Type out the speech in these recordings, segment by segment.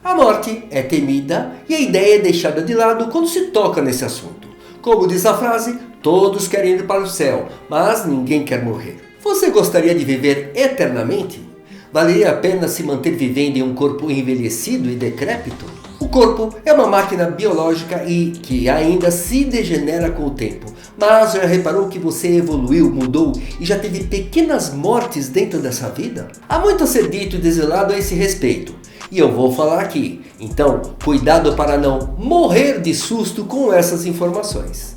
A morte é temida e a ideia é deixada de lado quando se toca nesse assunto. Como diz a frase, todos querem ir para o céu, mas ninguém quer morrer. Você gostaria de viver eternamente? Valeria a pena se manter vivendo em um corpo envelhecido e decrépito? O corpo é uma máquina biológica e que ainda se degenera com o tempo. Mas já reparou que você evoluiu, mudou e já teve pequenas mortes dentro dessa vida? Há muito a ser dito e deselado a esse respeito. E eu vou falar aqui. Então, cuidado para não morrer de susto com essas informações.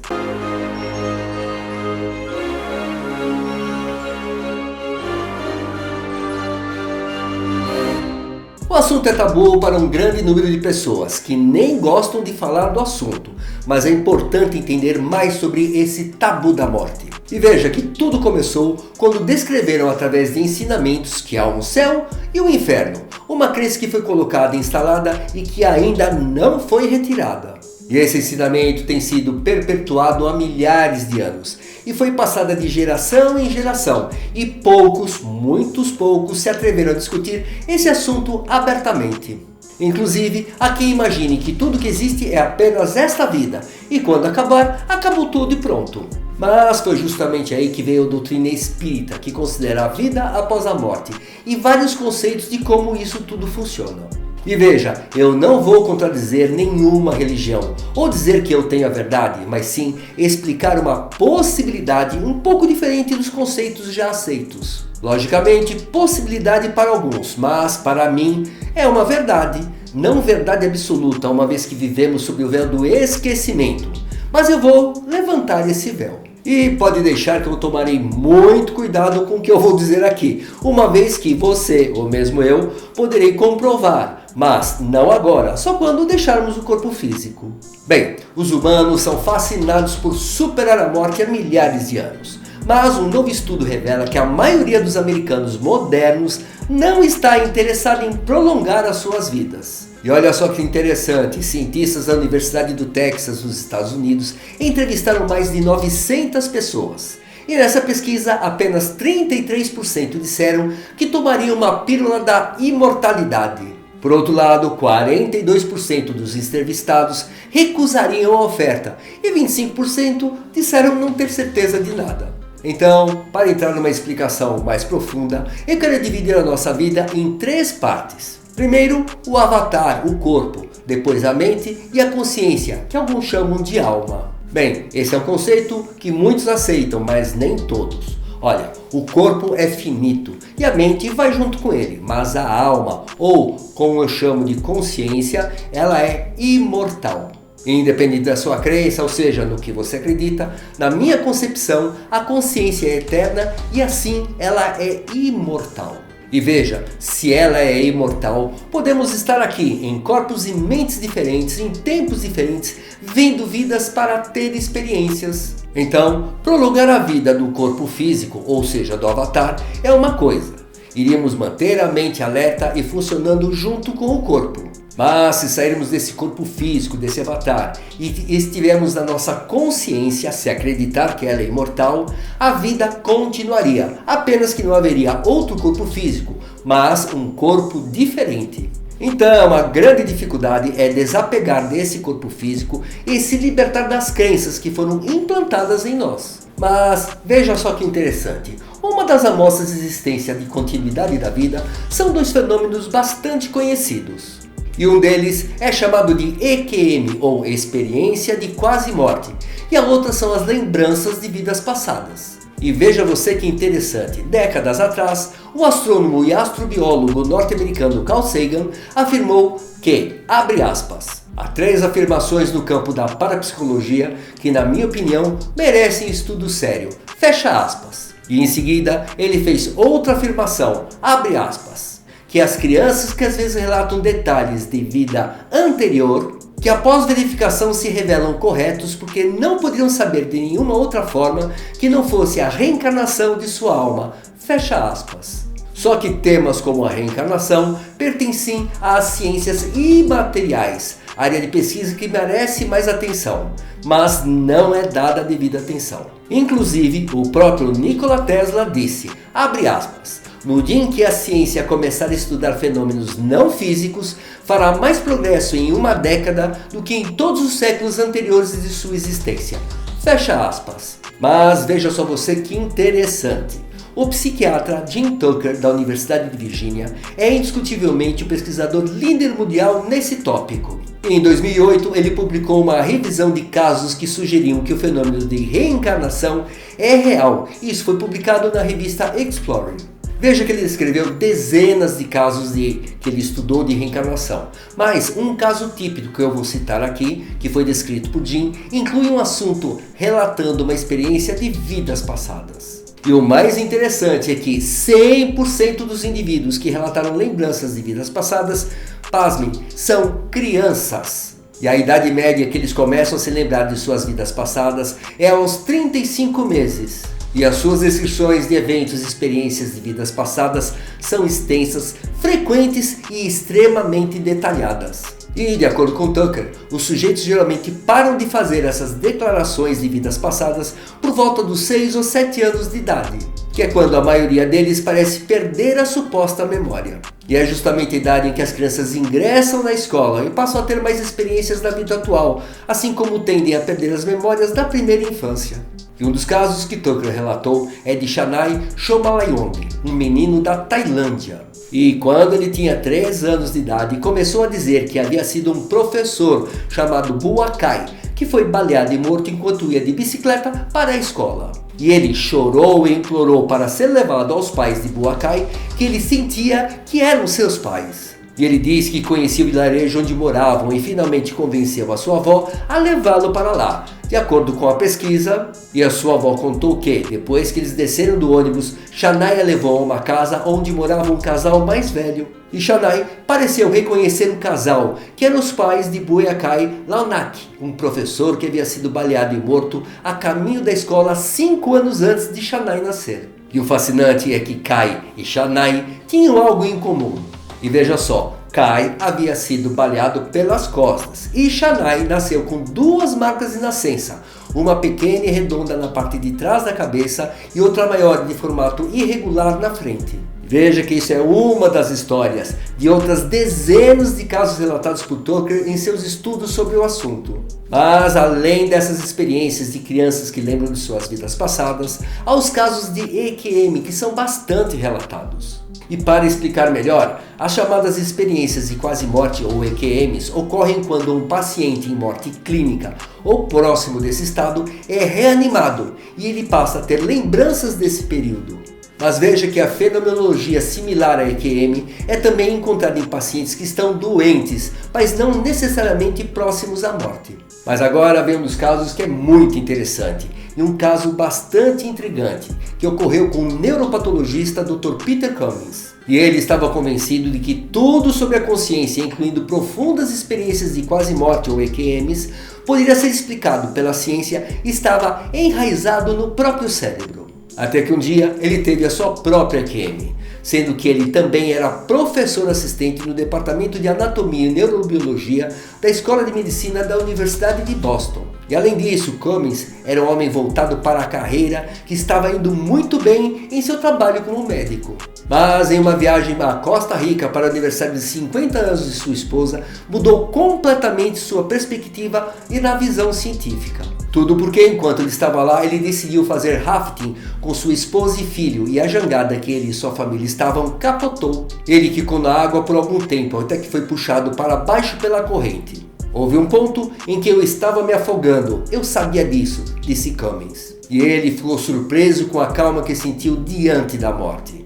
O assunto é tabu para um grande número de pessoas que nem gostam de falar do assunto, mas é importante entender mais sobre esse tabu da morte. E veja que tudo começou quando descreveram através de ensinamentos que há um céu e um inferno, uma crença que foi colocada e instalada e que ainda não foi retirada. E esse ensinamento tem sido perpetuado há milhares de anos e foi passada de geração em geração e poucos, muitos poucos se atreveram a discutir esse assunto abertamente. Inclusive, há quem imagine que tudo que existe é apenas esta vida e quando acabar, acabou tudo e pronto. Mas foi justamente aí que veio a doutrina espírita, que considera a vida após a morte e vários conceitos de como isso tudo funciona. E veja, eu não vou contradizer nenhuma religião ou dizer que eu tenho a verdade, mas sim explicar uma possibilidade um pouco diferente dos conceitos já aceitos. Logicamente, possibilidade para alguns, mas para mim é uma verdade, não verdade absoluta, uma vez que vivemos sob o véu do esquecimento. Mas eu vou levantar esse véu. E pode deixar que eu tomarei muito cuidado com o que eu vou dizer aqui, uma vez que você, ou mesmo eu, poderei comprovar, mas não agora, só quando deixarmos o corpo físico. Bem, os humanos são fascinados por superar a morte há milhares de anos, mas um novo estudo revela que a maioria dos americanos modernos não está interessada em prolongar as suas vidas. E olha só que interessante, cientistas da Universidade do Texas, nos Estados Unidos, entrevistaram mais de 900 pessoas. E nessa pesquisa, apenas 33% disseram que tomariam uma pílula da imortalidade. Por outro lado, 42% dos entrevistados recusariam a oferta e 25% disseram não ter certeza de nada. Então, para entrar numa explicação mais profunda, eu quero dividir a nossa vida em 3 partes. Primeiro, o avatar, o corpo, depois a mente e a consciência, que alguns chamam de alma. Bem, esse é um conceito que muitos aceitam, mas nem todos. Olha, o corpo é finito e a mente vai junto com ele, mas a alma, ou como eu chamo de consciência, ela é imortal. Independente da sua crença, ou seja, no que você acredita, na minha concepção, a consciência é eterna e assim ela é imortal. E veja, se ela é imortal, podemos estar aqui em corpos e mentes diferentes, em tempos diferentes, vendo vidas para ter experiências. Então, prolongar a vida do corpo físico, ou seja, do avatar, é uma coisa. Iríamos manter a mente alerta e funcionando junto com o corpo. Mas se sairmos desse corpo físico, desse avatar, e estivermos na nossa consciência, se acreditar que ela é imortal, a vida continuaria, apenas que não haveria outro corpo físico, mas um corpo diferente. Então, a grande dificuldade é desapegar desse corpo físico e se libertar das crenças que foram implantadas em nós. Mas veja só que interessante, uma das amostras de existência de continuidade da vida são 2 fenômenos bastante conhecidos. E um deles é chamado de EQM, ou experiência de quase morte, e a outra são as lembranças de vidas passadas. E veja você que interessante, décadas atrás, o astrônomo e astrobiólogo norte-americano Carl Sagan afirmou que, abre aspas, há 3 afirmações no campo da parapsicologia que, na minha opinião, merecem estudo sério, fecha aspas. E em seguida, ele fez outra afirmação, abre aspas, que as crianças que às vezes relatam detalhes de vida anterior, que após verificação se revelam corretos porque não poderiam saber de nenhuma outra forma que não fosse a reencarnação de sua alma, fecha aspas. Só que temas como a reencarnação pertencem às ciências imateriais, área de pesquisa que merece mais atenção, mas não é dada a devida atenção. Inclusive, o próprio Nikola Tesla disse, abre aspas, No dia em que a ciência começar a estudar fenômenos não físicos, fará mais progresso em uma década do que em todos os séculos anteriores de sua existência. Fecha aspas. Mas veja só você que interessante. O psiquiatra Jim Tucker, da Universidade de Virgínia, é indiscutivelmente o pesquisador líder mundial nesse tópico. Em 2008, ele publicou uma revisão de casos que sugeriam que o fenômeno de reencarnação é real. Isso foi publicado na revista Explorer. Veja que ele descreveu dezenas de casos que ele estudou de reencarnação. Mas um caso típico que eu vou citar aqui, que foi descrito por Jim, inclui um assunto relatando uma experiência de vidas passadas. E o mais interessante é que 100% dos indivíduos que relataram lembranças de vidas passadas, pasmem, são crianças. E a idade média que eles começam a se lembrar de suas vidas passadas é aos 35 meses. E as suas descrições de eventos e experiências de vidas passadas são extensas, frequentes e extremamente detalhadas. E, de acordo com Tucker, os sujeitos geralmente param de fazer essas declarações de vidas passadas por volta dos 6 ou 7 anos de idade, que é quando a maioria deles parece perder a suposta memória. E é justamente a idade em que as crianças ingressam na escola e passam a ter mais experiências da vida atual, assim como tendem a perder as memórias da primeira infância. E um dos casos que Tucker relatou é de Chanai Chomalayong, um menino da Tailândia. E quando ele tinha 3 anos de idade, começou a dizer que havia sido um professor chamado Buakai, que foi baleado e morto enquanto ia de bicicleta para a escola. E ele chorou e implorou para ser levado aos pais de Buakai, que ele sentia que eram seus pais. E ele disse que conhecia o vilarejo onde moravam e finalmente convenceu a sua avó a levá-lo para lá. De acordo com a pesquisa, e a sua avó contou que, depois que eles desceram do ônibus, Chanai a levou a uma casa onde morava um casal mais velho. E Chanai pareceu reconhecer o casal, que eram os pais de Buakai Launak, um professor que havia sido baleado e morto a caminho da escola 5 anos antes de Chanai nascer. E o fascinante é que Kai e Chanai tinham algo em comum. E veja só, Kai havia sido baleado pelas costas e Chanai nasceu com 2 marcas de nascença, uma pequena e redonda na parte de trás da cabeça e outra maior de formato irregular na frente. Veja que isso é uma das histórias de outras dezenas de casos relatados por Tucker em seus estudos sobre o assunto. Mas além dessas experiências de crianças que lembram de suas vidas passadas, há os casos de EQM que são bastante relatados. E para explicar melhor, as chamadas experiências de quase morte ou EQMs ocorrem quando um paciente em morte clínica ou próximo desse estado é reanimado e ele passa a ter lembranças desse período. Mas veja que a fenomenologia similar a EQM é também encontrada em pacientes que estão doentes, mas não necessariamente próximos à morte. Mas agora vem um dos casos que é muito interessante, e um caso bastante intrigante, que ocorreu com o neuropatologista Dr. Peter Cummings. E ele estava convencido de que tudo sobre a consciência, incluindo profundas experiências de quase morte ou EQMs, poderia ser explicado pela ciência e estava enraizado no próprio cérebro. Até que um dia ele teve a sua própria EQM, sendo que ele também era professor assistente no Departamento de Anatomia e Neurobiologia da Escola de Medicina da Universidade de Boston. E além disso, Cummings era um homem voltado para a carreira que estava indo muito bem em seu trabalho como médico. Mas em uma viagem à Costa Rica para o aniversário de 50 anos de sua esposa, mudou completamente sua perspectiva e na visão científica. Tudo porque enquanto ele estava lá, ele decidiu fazer rafting com sua esposa e filho, e a jangada que ele e sua família estavam capotou. Ele ficou na água por algum tempo, até que foi puxado para baixo pela corrente. Houve um ponto em que eu estava me afogando, eu sabia disso, disse Cummings. E ele ficou surpreso com a calma que sentiu diante da morte.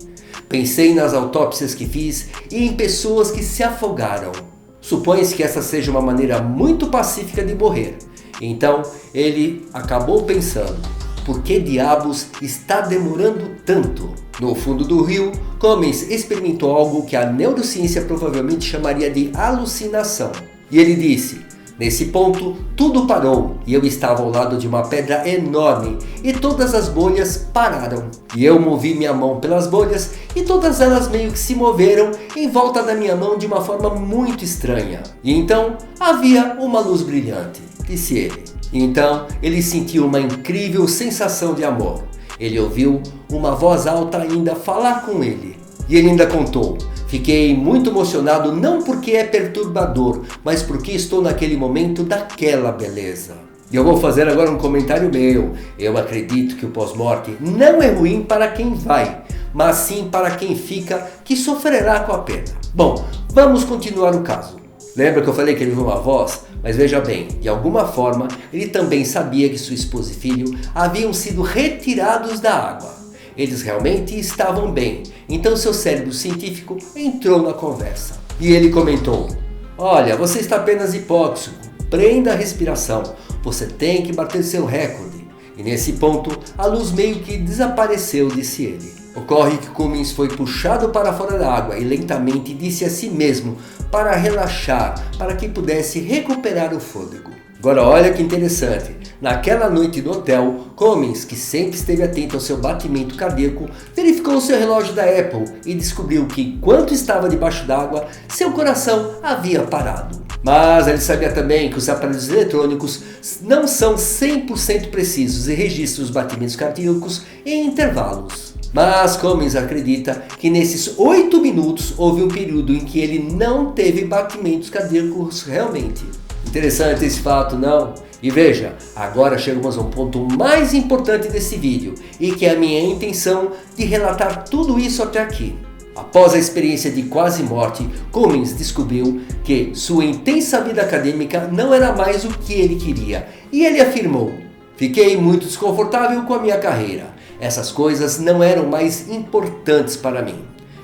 Pensei nas autópsias que fiz e em pessoas que se afogaram. Supõe-se que essa seja uma maneira muito pacífica de morrer. Então ele acabou pensando, por que diabos está demorando tanto? No fundo do rio, Cummings experimentou algo que a neurociência provavelmente chamaria de alucinação. E ele disse, nesse ponto tudo parou e eu estava ao lado de uma pedra enorme e todas as bolhas pararam. E eu movi minha mão pelas bolhas e todas elas meio que se moveram em volta da minha mão de uma forma muito estranha. E então havia uma luz brilhante, disse ele. E então ele sentiu uma incrível sensação de amor. Ele ouviu uma voz alta ainda falar com ele. E ele ainda contou: fiquei muito emocionado não porque é perturbador, mas porque estou naquele momento daquela beleza. E eu vou fazer agora um comentário meu. Eu acredito que o pós-morte não é ruim para quem vai, mas sim para quem fica, que sofrerá com a perda. Bom, vamos continuar o caso. Lembra que eu falei que ele viu uma voz? Mas veja bem, de alguma forma, ele também sabia que sua esposa e filho haviam sido retirados da água. Eles realmente estavam bem, então seu cérebro científico entrou na conversa. E ele comentou: olha, você está apenas hipóxico, prenda a respiração, você tem que bater seu recorde. E nesse ponto, a luz meio que desapareceu, disse ele. Ocorre que Cummins foi puxado para fora da água e lentamente disse a si mesmo para relaxar, para que pudesse recuperar o fôlego. Agora olha que interessante, naquela noite no hotel, Cummins, que sempre esteve atento ao seu batimento cardíaco, verificou o seu relógio da Apple e descobriu que enquanto estava debaixo d'água, seu coração havia parado. Mas ele sabia também que os aparelhos eletrônicos não são 100% precisos e registram os batimentos cardíacos em intervalos. Mas Cummins acredita que nesses 8 minutos houve um período em que ele não teve batimentos cardíacos realmente. Interessante esse fato, não? E veja, agora chegamos a um ponto mais importante desse vídeo e que é a minha intenção de relatar tudo isso até aqui. Após a experiência de quase morte, Cummins descobriu que sua intensa vida acadêmica não era mais o que ele queria e ele afirmou: fiquei muito desconfortável com a minha carreira. Essas coisas não eram mais importantes para mim.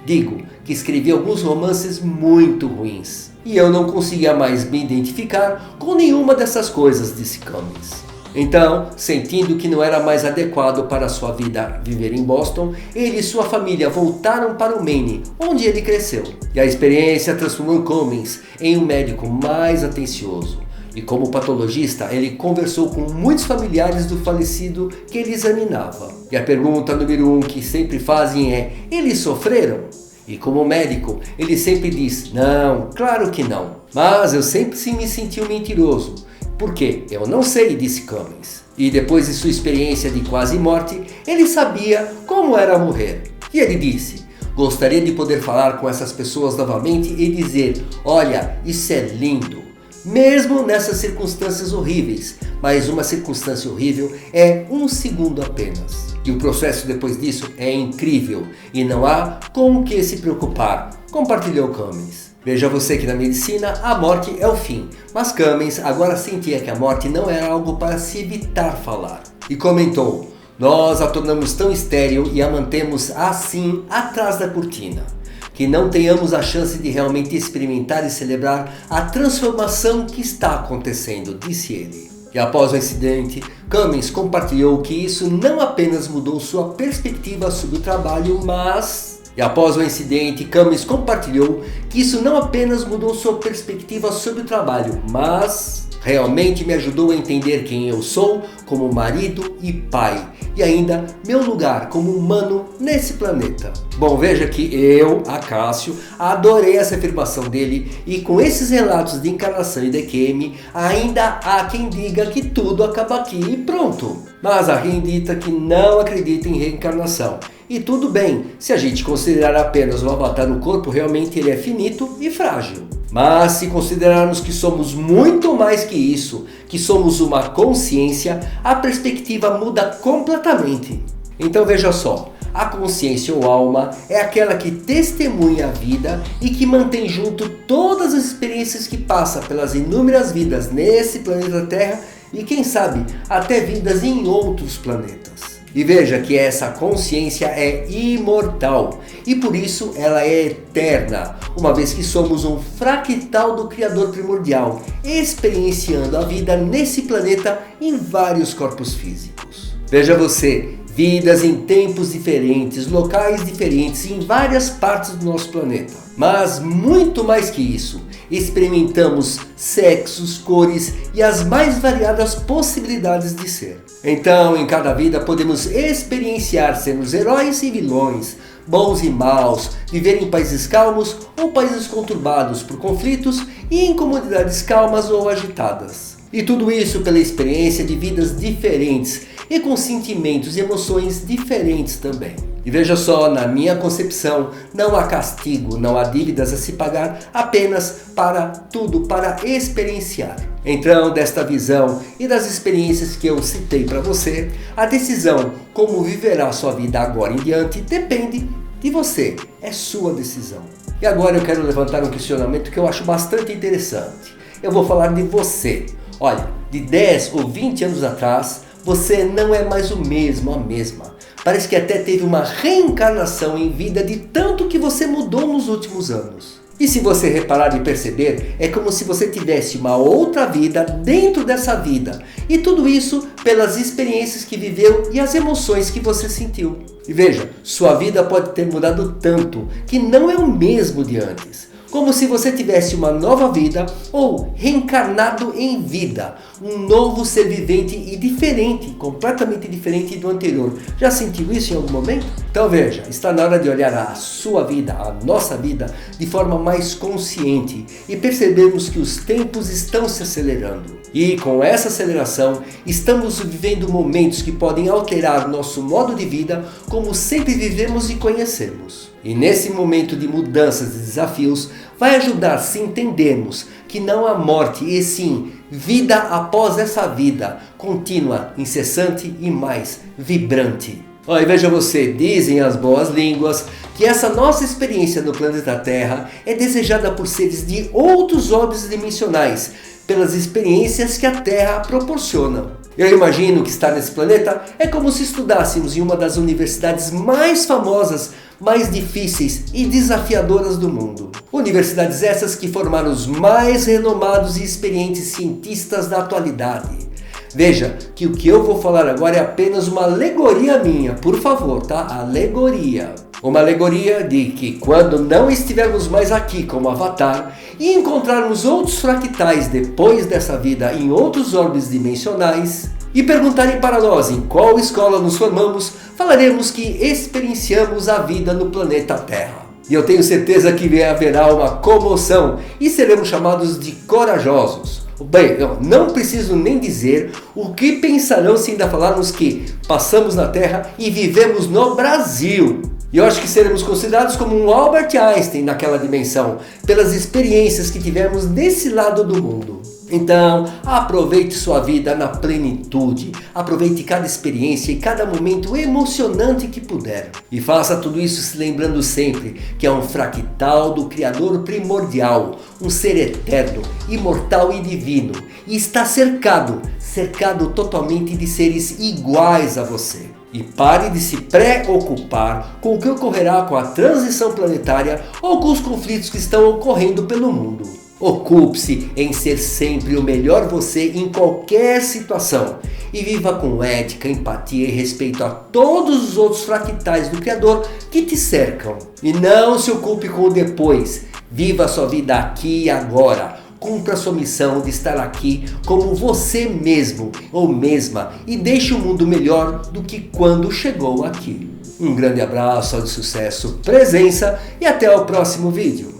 Digo que escrevi alguns romances muito ruins e eu não conseguia mais me identificar com nenhuma dessas coisas, disse Cummins. Então, sentindo que não era mais adequado para sua vida viver em Boston, ele e sua família voltaram para o Maine, onde ele cresceu. E a experiência transformou Cummins em um médico mais atencioso. E como patologista, ele conversou com muitos familiares do falecido que ele examinava. E a pergunta número 1 que sempre fazem é: eles sofreram? E como médico, ele sempre diz: não, claro que não. Mas eu sempre me senti um mentiroso. Por quê? Eu não sei, disse Cummins. E depois de sua experiência de quase morte, ele sabia como era morrer. E ele disse: gostaria de poder falar com essas pessoas novamente e dizer: olha, isso é lindo. Mesmo nessas circunstâncias horríveis, mas uma circunstância horrível é um segundo apenas. E o processo depois disso é incrível e não há com o que se preocupar, compartilhou Cummins. Veja você que na medicina a morte é o fim, mas Cummins agora sentia que a morte não era algo para se evitar falar. E comentou: nós a tornamos tão estéril e a mantemos assim atrás da cortina, que não tenhamos a chance de realmente experimentar e celebrar a transformação que está acontecendo, disse ele. E após o incidente, Cummins compartilhou que isso não apenas mudou sua perspectiva sobre o trabalho, mas realmente me ajudou a entender quem eu sou como marido e pai, e ainda meu lugar como humano nesse planeta. Bom, veja que eu, Acácio, adorei essa afirmação dele, e com esses relatos de encarnação e DQM, ainda há quem diga que tudo acaba aqui e pronto. Mas há quem dita que não acredita em reencarnação. E tudo bem, se a gente considerar apenas o avatar no corpo, realmente ele é finito e frágil. Mas se considerarmos que somos muito mais que isso, que somos uma consciência, a perspectiva muda completamente. Então veja só, a consciência ou alma é aquela que testemunha a vida e que mantém junto todas as experiências que passa pelas inúmeras vidas nesse planeta Terra e quem sabe até vidas em outros planetas. E veja que essa consciência é imortal e por isso ela é eterna, uma vez que somos um fractal do Criador primordial, experienciando a vida nesse planeta em vários corpos físicos. Veja você, vidas em tempos diferentes, locais diferentes, em várias partes do nosso planeta. Mas muito mais que isso, experimentamos sexos, cores e as mais variadas possibilidades de ser. Então, em cada vida podemos experienciar sermos heróis e vilões, bons e maus, viver em países calmos ou países conturbados por conflitos e em comunidades calmas ou agitadas. E tudo isso pela experiência de vidas diferentes e com sentimentos e emoções diferentes também. E veja só, na minha concepção, não há castigo, não há dívidas a se pagar, apenas para experienciar. Então, desta visão e das experiências que eu citei para você, a decisão como viverá sua vida agora em diante depende de você, é sua decisão. E agora eu quero levantar um questionamento que eu acho bastante interessante. Eu vou falar de você. Olha, de 10 ou 20 anos atrás, você não é mais o mesmo, a mesma. Parece que até teve uma reencarnação em vida de tanto que você mudou nos últimos anos. E se você reparar e perceber, é como se você tivesse uma outra vida dentro dessa vida. E tudo isso pelas experiências que viveu e as emoções que você sentiu. E veja, sua vida pode ter mudado tanto que não é o mesmo de antes. Como se você tivesse uma nova vida ou reencarnado em vida, um novo ser vivente e diferente, completamente diferente do anterior. Já sentiu isso em algum momento? Então veja, está na hora de olhar a sua vida, a nossa vida, de forma mais consciente e percebermos que os tempos estão se acelerando. E com essa aceleração, estamos vivendo momentos que podem alterar nosso modo de vida como sempre vivemos e conhecemos. E nesse momento de mudanças e desafios, vai ajudar se entendermos que não há morte e sim vida após essa vida, contínua, incessante e mais vibrante. E veja você, dizem as boas línguas que essa nossa experiência no planeta Terra é desejada por seres de outros orbes dimensionais, pelas experiências que a Terra proporciona. Eu imagino que estar nesse planeta é como se estudássemos em uma das universidades mais famosas, mais difíceis e desafiadoras do mundo. Universidades essas que formaram os mais renomados e experientes cientistas da atualidade. Veja que o que eu vou falar agora é apenas uma alegoria minha, por favor, tá? Alegoria. Uma alegoria de que quando não estivermos mais aqui como Avatar e encontrarmos outros fractais depois dessa vida em outros orbes dimensionais e perguntarem para nós em qual escola nos formamos, falaremos que experienciamos a vida no planeta Terra. E eu tenho certeza que haverá uma comoção e seremos chamados de corajosos. Bem, eu não preciso nem dizer o que pensarão se ainda falarmos que passamos na Terra e vivemos no Brasil. E eu acho que seremos considerados como um Albert Einstein naquela dimensão, pelas experiências que tivemos desse lado do mundo. Então, aproveite sua vida na plenitude, aproveite cada experiência e cada momento emocionante que puder. E faça tudo isso se lembrando sempre que é um fractal do Criador primordial, um ser eterno, imortal e divino, e está cercado totalmente de seres iguais a você. E pare de se preocupar com o que ocorrerá com a transição planetária ou com os conflitos que estão ocorrendo pelo mundo. Ocupe-se em ser sempre o melhor você em qualquer situação e viva com ética, empatia e respeito a todos os outros fractais do Criador que te cercam. E não se ocupe com o depois, viva a sua vida aqui e agora. Cumpra sua missão de estar aqui como você mesmo ou mesma e deixe o mundo melhor do que quando chegou aqui. Um grande abraço, de sucesso, presença e até o próximo vídeo.